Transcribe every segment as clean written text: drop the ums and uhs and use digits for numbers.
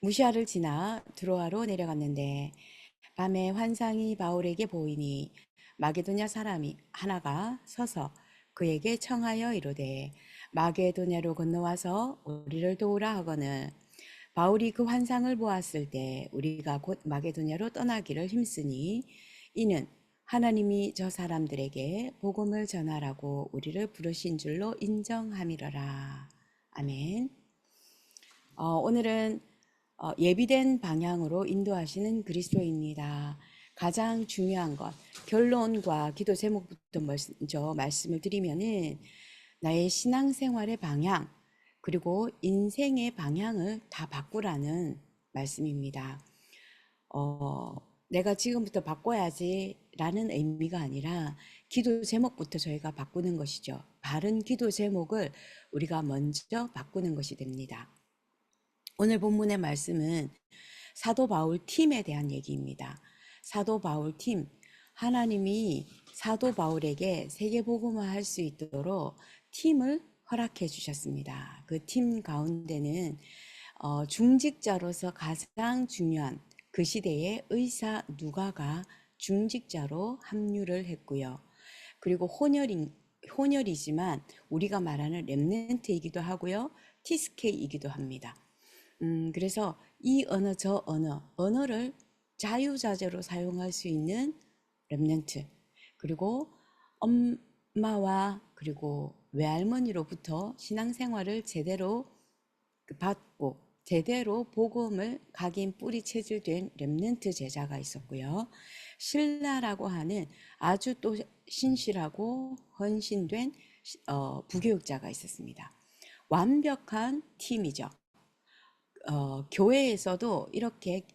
무시아를 지나 드로아로 내려갔는데 밤에 환상이 바울에게 보이니 마게도냐 사람이 하나가 서서 그에게 청하여 이르되 마게도냐로 건너와서 우리를 도우라 하거늘 바울이 그 환상을 보았을 때 우리가 곧 마게도냐로 떠나기를 힘쓰니 이는 하나님이 저 사람들에게 복음을 전하라고 우리를 부르신 줄로 인정함이러라. 아멘. 오늘은 예비된 방향으로 인도하시는 그리스도입니다. 가장 중요한 것, 결론과 기도 제목부터 먼저 말씀을 드리면은 나의 신앙생활의 방향, 그리고 인생의 방향을 다 바꾸라는 말씀입니다. 내가 지금부터 바꿔야지 라는 의미가 아니라 기도 제목부터 저희가 바꾸는 것이죠. 바른 기도 제목을 우리가 먼저 바꾸는 것이 됩니다. 오늘 본문의 말씀은 사도 바울 팀에 대한 얘기입니다. 사도 바울 팀, 하나님이 사도 바울에게 세계복음화 할 수 있도록 팀을 허락해 주셨습니다. 그 팀 가운데는 중직자로서 가장 중요한 그 시대의 의사 누가가 중직자로 합류를 했고요. 그리고 혼혈이지만 우리가 말하는 렘넌트이기도 하고요. 티스케이이기도 합니다. 그래서 이 언어 저 언어를 자유자재로 사용할 수 있는 렘넌트, 그리고 엄마와 그리고 외할머니로부터 신앙생활을 제대로 받고 제대로 복음을 각인 뿌리 체질된 렘넌트 제자가 있었고요. 신라라고 하는 아주 또 신실하고 헌신된 부교육자가 있었습니다. 완벽한 팀이죠. 교회에서도 이렇게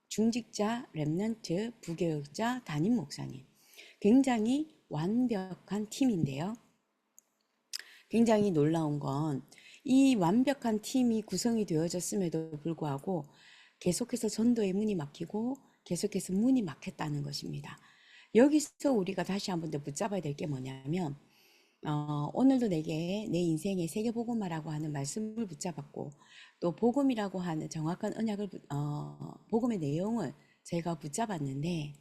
중직자, 렘넌트, 부교육자, 담임 목사님, 굉장히 완벽한 팀인데요. 굉장히 놀라운 건 이 완벽한 팀이 구성이 되어졌음에도 불구하고 계속해서 전도의 문이 막히고 계속해서 문이 막혔다는 것입니다. 여기서 우리가 다시 한번 더 붙잡아야 될 게 뭐냐면 오늘도 내게 내 인생의 세계복음화라고 하는 말씀을 붙잡았고 또 복음이라고 하는 정확한 언약을 복음의 내용을 제가 붙잡았는데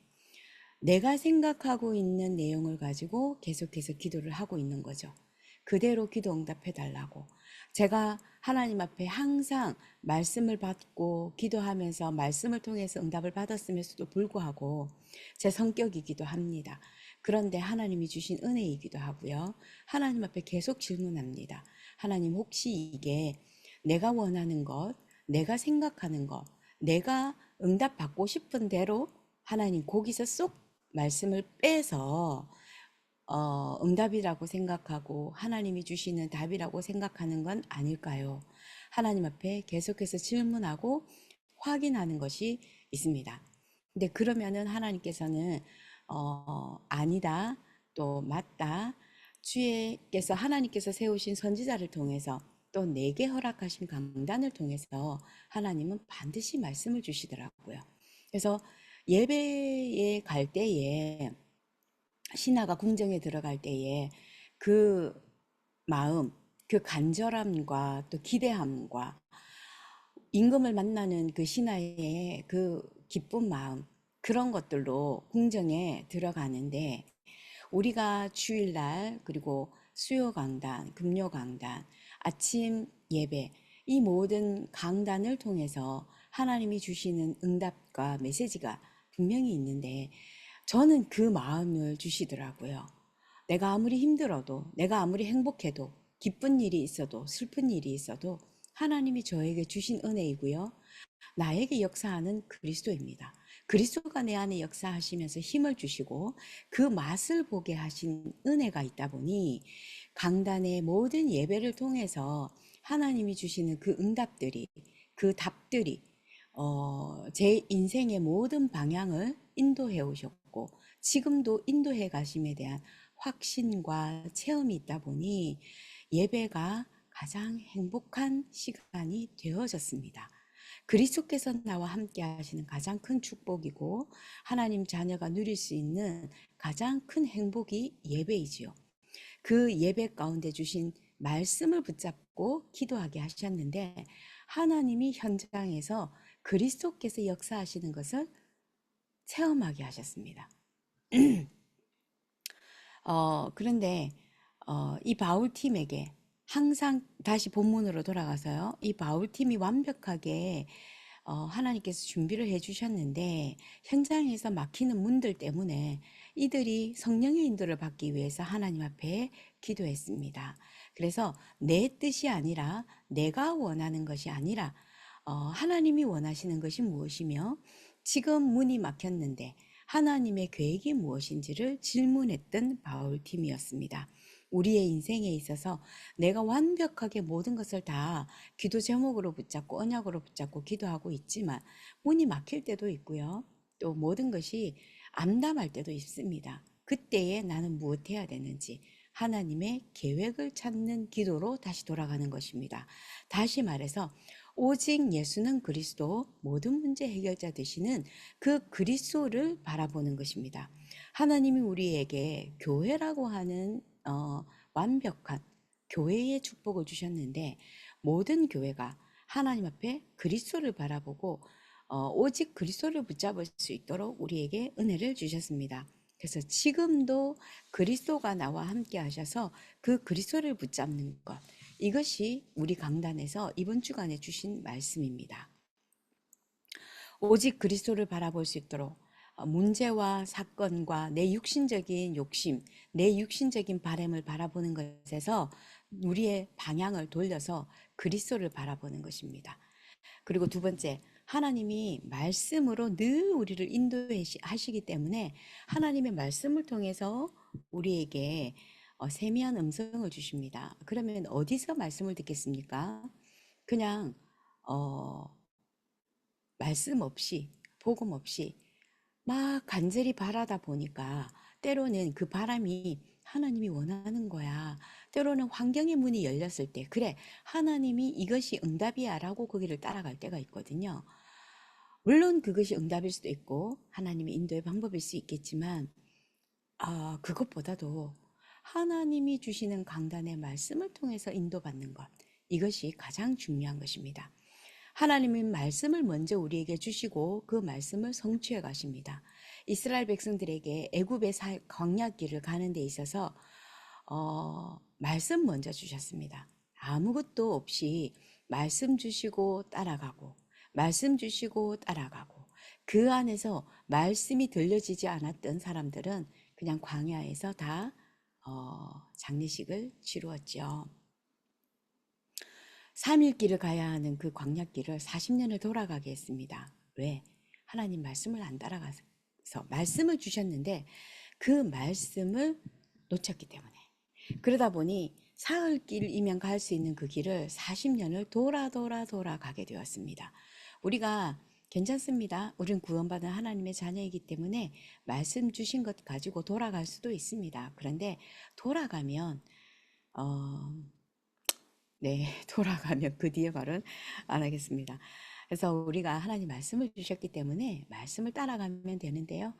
내가 생각하고 있는 내용을 가지고 계속해서 기도를 하고 있는 거죠. 그대로 기도 응답해 달라고. 제가 하나님 앞에 항상 말씀을 받고 기도하면서 말씀을 통해서 응답을 받았음에도 불구하고 제 성격이기도 합니다. 그런데 하나님이 주신 은혜이기도 하고요. 하나님 앞에 계속 질문합니다. 하나님, 혹시 이게 내가 원하는 것, 내가 생각하는 것, 내가 응답 받고 싶은 대로 하나님 거기서 쏙 말씀을 빼서 응답이라고 생각하고 하나님이 주시는 답이라고 생각하는 건 아닐까요? 하나님 앞에 계속해서 질문하고 확인하는 것이 있습니다. 근데 그러면은 하나님께서는 아니다, 또 맞다, 주께서 하나님께서 세우신 선지자를 통해서 또 내게 허락하신 강단을 통해서 하나님은 반드시 말씀을 주시더라고요. 그래서 예배에 갈 때에 신하가 궁정에 들어갈 때에 그 마음, 그 간절함과 또 기대함과 임금을 만나는 그 신하의 그 기쁜 마음, 그런 것들로 궁정에 들어가는데 우리가 주일날 그리고 수요 강단, 금요 강단, 아침 예배, 이 모든 강단을 통해서 하나님이 주시는 응답과 메시지가 분명히 있는데 저는 그 마음을 주시더라고요. 내가 아무리 힘들어도, 내가 아무리 행복해도, 기쁜 일이 있어도, 슬픈 일이 있어도 하나님이 저에게 주신 은혜이고요. 나에게 역사하는 그리스도입니다. 그리스도가 내 안에 역사하시면서 힘을 주시고 그 맛을 보게 하신 은혜가 있다 보니 강단의 모든 예배를 통해서 하나님이 주시는 그 응답들이, 그 답들이 제 인생의 모든 방향을 인도해 오셨고 지금도 인도해 가심에 대한 확신과 체험이 있다 보니 예배가 가장 행복한 시간이 되어졌습니다. 그리스도께서 나와 함께 하시는 가장 큰 축복이고 하나님 자녀가 누릴 수 있는 가장 큰 행복이 예배이지요. 그 예배 가운데 주신 말씀을 붙잡고 기도하게 하셨는데 하나님이 현장에서 그리스도께서 역사하시는 것을 체험하게 하셨습니다. 그런데 이 바울팀에게 항상 다시 본문으로 돌아가서요. 이 바울팀이 완벽하게 하나님께서 준비를 해주셨는데 현장에서 막히는 문들 때문에 이들이 성령의 인도를 받기 위해서 하나님 앞에 기도했습니다. 그래서 내 뜻이 아니라 내가 원하는 것이 아니라 하나님이 원하시는 것이 무엇이며 지금 문이 막혔는데 하나님의 계획이 무엇인지를 질문했던 바울팀이었습니다. 우리의 인생에 있어서 내가 완벽하게 모든 것을 다 기도 제목으로 붙잡고 언약으로 붙잡고 기도하고 있지만 문이 막힐 때도 있고요. 또 모든 것이 암담할 때도 있습니다. 그때에 나는 무엇해야 되는지 하나님의 계획을 찾는 기도로 다시 돌아가는 것입니다. 다시 말해서 오직 예수는 그리스도 모든 문제 해결자 되시는 그 그리스도를 바라보는 것입니다. 하나님이 우리에게 교회라고 하는 완벽한 교회의 축복을 주셨는데 모든 교회가 하나님 앞에 그리스도를 바라보고 오직 그리스도를 붙잡을 수 있도록 우리에게 은혜를 주셨습니다. 그래서 지금도 그리스도가 나와 함께 하셔서 그 그리스도를 붙잡는 것, 이것이 우리 강단에서 이번 주간에 주신 말씀입니다. 오직 그리스도를 바라볼 수 있도록 문제와 사건과 내 육신적인 욕심, 내 육신적인 바램을 바라보는 것에서 우리의 방향을 돌려서 그리스도를 바라보는 것입니다. 그리고 두 번째, 하나님이 말씀으로 늘 우리를 인도하시기 때문에 하나님의 말씀을 통해서 우리에게 세미한 음성을 주십니다. 그러면 어디서 말씀을 듣겠습니까? 그냥 말씀 없이, 복음 없이 막 간절히 바라다 보니까 때로는 그 바람이 하나님이 원하는 거야. 때로는 환경의 문이 열렸을 때, 그래, 하나님이 이것이 응답이야 라고 거기를 따라갈 때가 있거든요. 물론 그것이 응답일 수도 있고 하나님의 인도의 방법일 수 있겠지만 그것보다도 하나님이 주시는 강단의 말씀을 통해서 인도받는 것, 이것이 가장 중요한 것입니다. 하나님은 말씀을 먼저 우리에게 주시고 그 말씀을 성취해 가십니다. 이스라엘 백성들에게 애굽의 광야길을 가는 데 있어서 말씀 먼저 주셨습니다. 아무것도 없이 말씀 주시고 따라가고 말씀 주시고 따라가고 그 안에서 말씀이 들려지지 않았던 사람들은 그냥 광야에서 다 장례식을 치루었죠. 3일길을 가야 하는 그 광야길을 40년을 돌아가게 했습니다. 왜? 하나님 말씀을 안 따라가서 말씀을 주셨는데 그 말씀을 놓쳤기 때문에. 그러다 보니 사흘길이면 갈 수 있는 그 길을 40년을 돌아가게 되었습니다. 우리가 괜찮습니다. 우린 구원받은 하나님의 자녀이기 때문에 말씀 주신 것 가지고 돌아갈 수도 있습니다. 그런데 돌아가면 돌아가면 그 뒤에 말은 안 하겠습니다. 그래서 우리가 하나님 말씀을 주셨기 때문에 말씀을 따라가면 되는데요.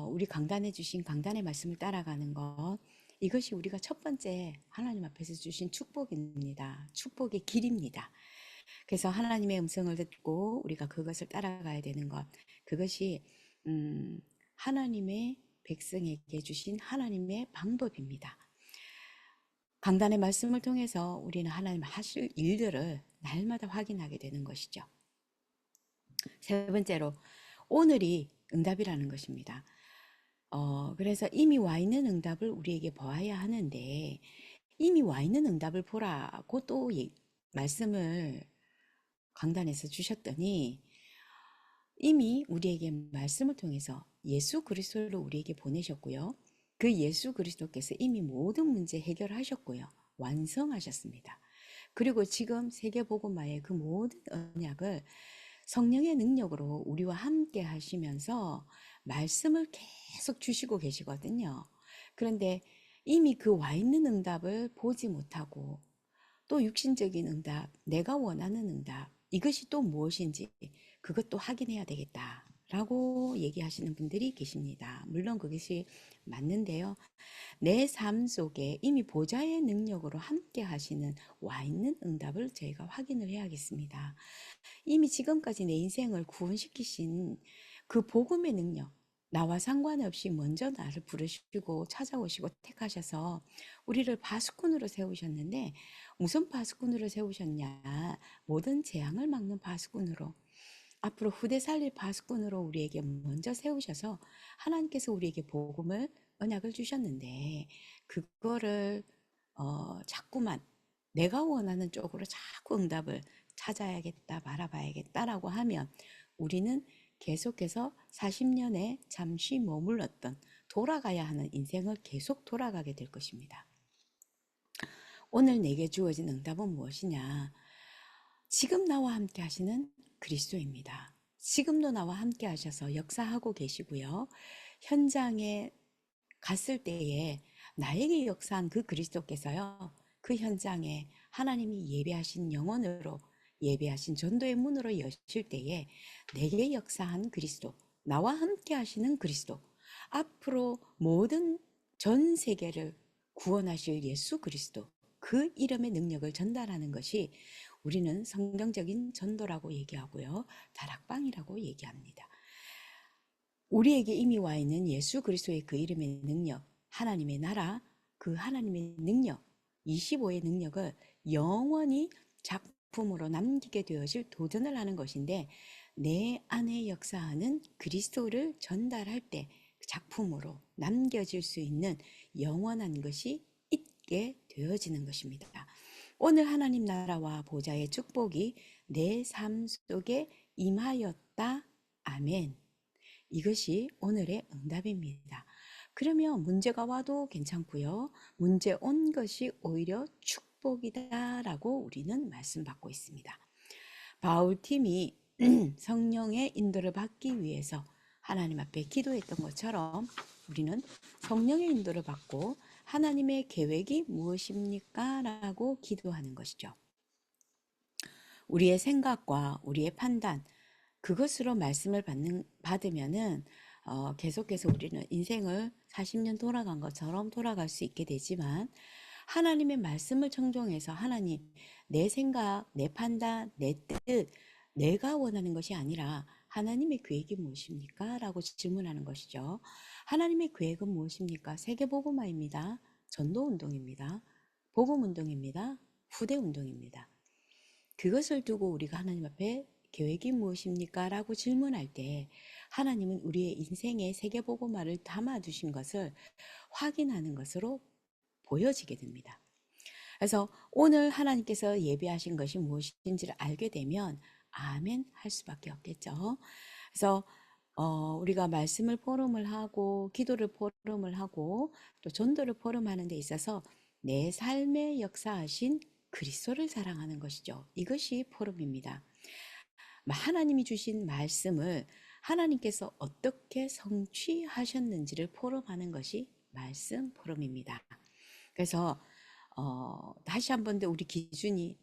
우리 강단에 주신 강단의 말씀을 따라가는 것, 이것이 우리가 첫 번째 하나님 앞에서 주신 축복입니다. 축복의 길입니다. 그래서 하나님의 음성을 듣고 우리가 그것을 따라가야 되는 것, 그것이 하나님의 백성에게 주신 하나님의 방법입니다. 강단의 말씀을 통해서 우리는 하나님 하실 일들을 날마다 확인하게 되는 것이죠. 세 번째로 오늘이 응답이라는 것입니다. 그래서 이미 와 있는 응답을 우리에게 보아야 하는데 이미 와 있는 응답을 보라고 또 말씀을 강단에서 주셨더니 이미 우리에게 말씀을 통해서 예수 그리스도를 우리에게 보내셨고요. 그 예수 그리스도께서 이미 모든 문제 해결하셨고요. 완성하셨습니다. 그리고 지금 세계복음화의 그 모든 언약을 성령의 능력으로 우리와 함께 하시면서 말씀을 계속 주시고 계시거든요. 그런데 이미 그 와 있는 응답을 보지 못하고 또 육신적인 응답, 내가 원하는 응답, 이것이 또 무엇인지 그것도 확인해야 되겠다 라고 얘기하시는 분들이 계십니다. 물론 그것이 맞는데요. 내 삶 속에 이미 보좌의 능력으로 함께 하시는 와 있는 응답을 저희가 확인을 해야겠습니다. 이미 지금까지 내 인생을 구원시키신 그 복음의 능력, 나와 상관없이 먼저 나를 부르시고 찾아오시고 택하셔서 우리를 파수꾼으로 세우셨는데, 무슨 파수꾼으로 세우셨냐? 모든 재앙을 막는 파수꾼으로, 앞으로 후대 살릴 파수꾼으로 우리에게 먼저 세우셔서 하나님께서 우리에게 복음을, 언약을 주셨는데, 그거를 자꾸만 내가 원하는 쪽으로 자꾸 응답을 찾아야겠다, 바라봐야겠다라고 하면 우리는 계속해서 40년에 잠시 머물렀던, 돌아가야 하는 인생을 계속 돌아가게 될 것입니다. 오늘 내게 주어진 응답은 무엇이냐? 지금 나와 함께 하시는 그리스도입니다. 지금도 나와 함께 하셔서 역사하고 계시고요. 현장에 갔을 때에 나에게 역사한 그 그리스도께서요, 그 현장에 하나님이 예배하신 영혼으로, 예배하신 전도의 문으로 여실 때에 내게 역사한 그리스도, 나와 함께 하시는 그리스도, 앞으로 모든 전 세계를 구원하실 예수 그리스도, 그 이름의 능력을 전달하는 것이 우리는 성경적인 전도라고 얘기하고요, 다락방이라고 얘기합니다. 우리에게 이미 와 있는 예수 그리스도의 그 이름의 능력, 하나님의 나라, 그 하나님의 능력, 25의 능력을 영원히 작품으로 남기게 되어질 도전을 하는 것인데, 내 안에 역사하는 그리스도를 전달할 때 작품으로 남겨질 수 있는 영원한 것이 있게 되어지는 것입니다. 오늘 하나님 나라와 보좌의 축복이 내 삶 속에 임하였다. 아멘. 이것이 오늘의 응답입니다. 그러면 문제가 와도 괜찮고요. 문제 온 것이 오히려 축복이다라고 우리는 말씀받고 있습니다. 바울팀이 성령의 인도를 받기 위해서 하나님 앞에 기도했던 것처럼 우리는 성령의 인도를 받고 하나님의 계획이 무엇입니까? 라고 기도하는 것이죠. 우리의 생각과 우리의 판단, 그것으로 말씀을 받으면은 계속해서 우리는 인생을 40년 돌아간 것처럼 돌아갈 수 있게 되지만, 하나님의 말씀을 청종해서 하나님, 내 생각, 내 판단, 내 뜻, 내가 원하는 것이 아니라 하나님의 계획이 무엇입니까? 라고 질문하는 것이죠. 하나님의 계획은 무엇입니까? 세계복음화입니다. 전도운동입니다. 복음운동입니다. 후대운동입니다. 그것을 두고 우리가 하나님 앞에 계획이 무엇입니까? 라고 질문할 때 하나님은 우리의 인생의 세계복음화를 담아두신 것을 확인하는 것으로 보여지게 됩니다. 그래서 오늘 하나님께서 예배하신 것이 무엇인지를 알게 되면 아멘 할 수밖에 없겠죠. 그래서 우리가 말씀을 포럼을 하고 기도를 포럼을 하고 또 전도를 포럼하는 데 있어서 내 삶에 역사하신 그리스도를 사랑하는 것이죠. 이것이 포럼입니다. 하나님이 주신 말씀을 하나님께서 어떻게 성취하셨는지를 포럼하는 것이 말씀 포럼입니다. 그래서 다시 한 번 더 우리 기준이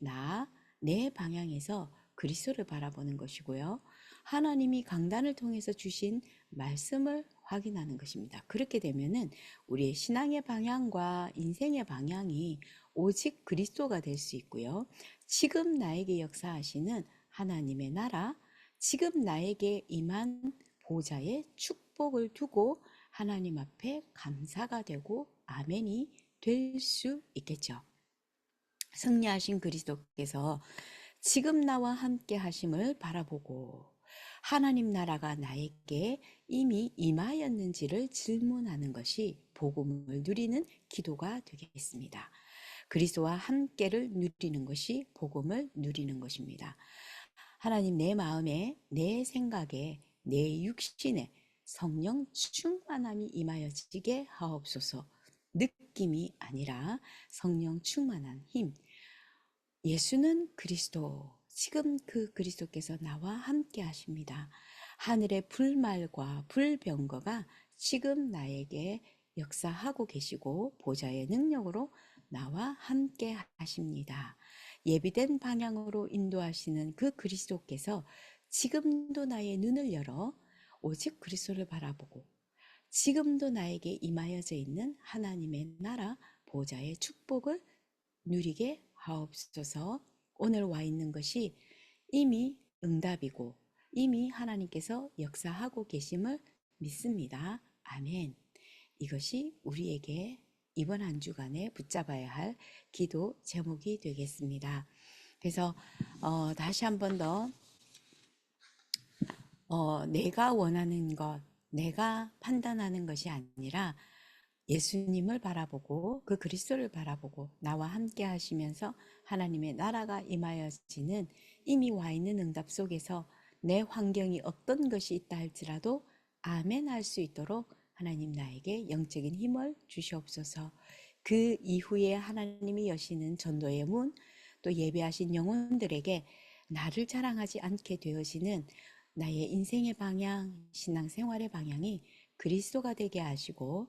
내 방향에서 그리스도를 바라보는 것이고요. 하나님이 강단을 통해서 주신 말씀을 확인하는 것입니다. 그렇게 되면은 우리의 신앙의 방향과 인생의 방향이 오직 그리스도가 될 수 있고요. 지금 나에게 역사하시는 하나님의 나라, 지금 나에게 임한 보좌의 축복을 두고 하나님 앞에 감사가 되고 아멘이 될 수 있겠죠. 승리하신 그리스도께서 지금 나와 함께 하심을 바라보고 하나님 나라가 나에게 이미 임하였는지를 질문하는 것이 복음을 누리는 기도가 되겠습니다. 그리스도와 함께를 누리는 것이 복음을 누리는 것입니다. 하나님, 내 마음에, 내 생각에, 내 육신에 성령 충만함이 임하여지게 하옵소서. 느낌이 아니라 성령 충만한 힘. 예수는 그리스도, 지금 그 그리스도께서 나와 함께 하십니다. 하늘의 불말과 불병거가 지금 나에게 역사하고 계시고 보좌의 능력으로 나와 함께 하십니다. 예비된 방향으로 인도하시는 그 그리스도께서 지금도 나의 눈을 열어 오직 그리스도를 바라보고 지금도 나에게 임하여져 있는 하나님의 나라 보좌의 축복을 누리게 하옵소서. 오늘 와 있는 것이 이미 응답이고 이미 하나님께서 역사하고 계심을 믿습니다. 아멘. 이것이 우리에게 이번 한 주간에 붙잡아야 할 기도 제목이 되겠습니다. 그래서 다시 한 번 더 내가 원하는 것, 내가 판단하는 것이 아니라 예수님을 바라보고 그 그리스도를 바라보고 나와 함께 하시면서 하나님의 나라가 임하여지는 이미 와 있는 응답 속에서 내 환경이 어떤 것이 있다 할지라도 아멘 할 수 있도록 하나님 나에게 영적인 힘을 주시옵소서. 그 이후에 하나님이 여시는 전도의 문, 또 예배하신 영혼들에게 나를 자랑하지 않게 되어지는 나의 인생의 방향, 신앙생활의 방향이 그리스도가 되게 하시고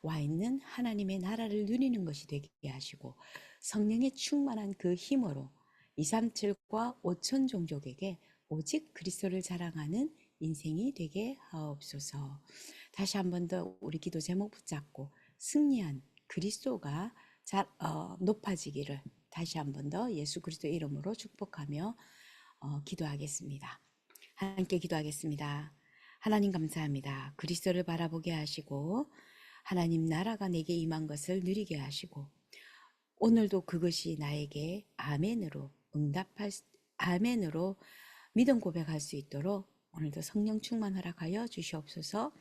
와 있는 하나님의 나라를 누리는 것이 되게 하시고 성령의 충만한 그 힘으로 237과 5천 종족에게 오직 그리스도를 자랑하는 인생이 되게 하옵소서. 다시 한 번 더 우리 기도 제목 붙잡고 승리한 그리스도가 높아지기를 다시 한 번 더 예수 그리스도 이름으로 축복하며 기도하겠습니다. 함께 기도하겠습니다. 하나님 감사합니다. 그리스도를 바라보게 하시고 하나님 나라가 내게 임한 것을 누리게 하시고 오늘도 그것이 나에게 아멘으로 아멘으로 믿음 고백할 수 있도록 오늘도 성령 충만 허락하여 주시옵소서.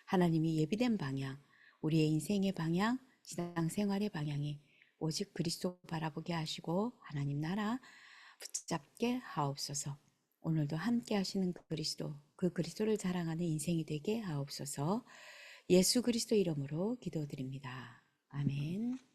하나님이 예비된 방향, 우리의 인생의 방향, 신앙생활의 방향이 오직 그리스도 바라보게 하시고 하나님 나라 붙잡게 하옵소서. 오늘도 함께 하시는 그리스도, 그 그리스도를 자랑하는 인생이 되게 하옵소서. 예수 그리스도 이름으로 기도드립니다. 아멘.